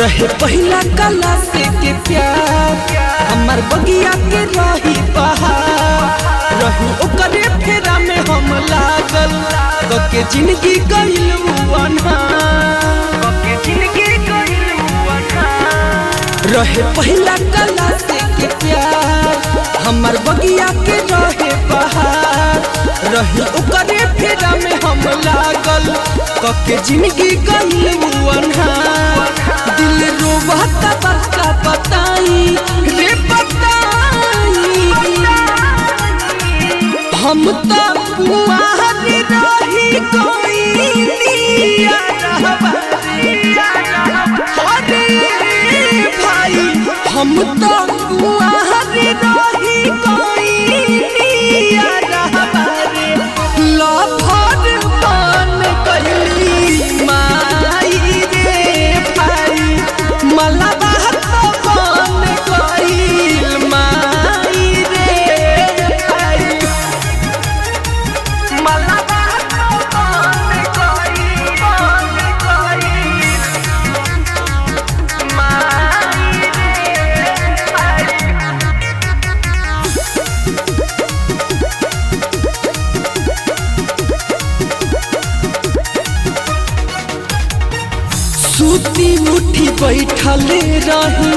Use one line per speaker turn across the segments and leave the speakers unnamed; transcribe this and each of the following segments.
रहे पहला कला से के प्यार हमार बगिया के रही बहार रही ओकरे फेरा में हम लागल के जिंदगी गइल रहे पहला कला से के प्यार हमार बगिया के रहे बहार रही ओकरे फेरा में हम लागल के जिंदगी गइल दिल रोवाता बता बताई रे बताई हम तो कुआर रही कोई भाई हम तो कुआर रही कोई लफर बन गइली माई रे भाई मलबा बन गइल माई रे भाई मलबा बन गइल माई रे भाई। सूती उठी बैठल रही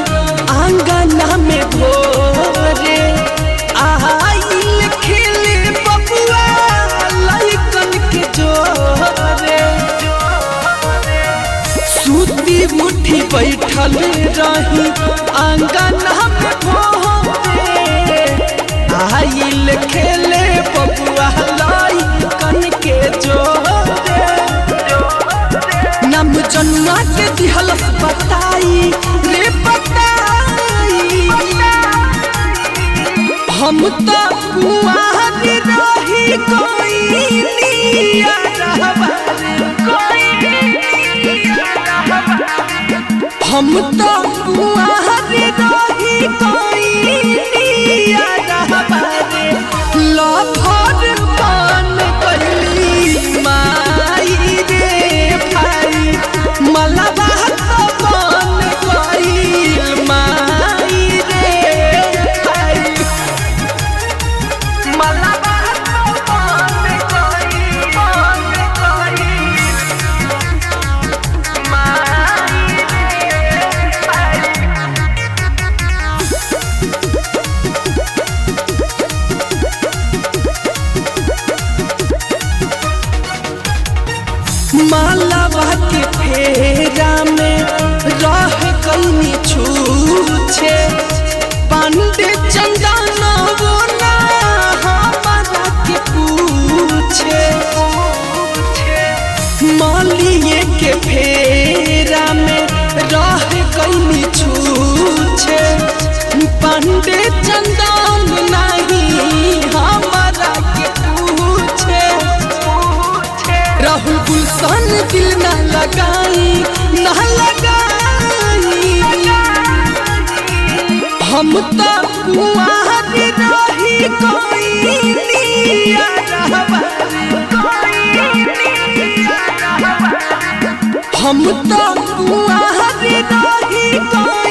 आंगना में भोरे आइल खेले बबुआ लइकन के जोरे सूती उठी बैठल रही आंगना में भोरे आइल खेले बबुआ लइकन के जोरे नाम जन्मा के दिहल बताई रे बताई हम तो कुआर रही कोई हम तो कुआर रही कोई लफर बन गइली माई रे भाई मलबा बन गइल माई रे भाई मलबा बन गइल माई रे भाई। मालवा के फेरा में रह गई छूछे पांडे चंदना वो ना हमारा के पूछे मालिए के फेरा में रह गई छूछे पांडे चंदन नहीं हमारा के पूछे राहुल गुलशन दिल न लगाई हम तो कुआर रही कोई हम तो कुआर रही कोई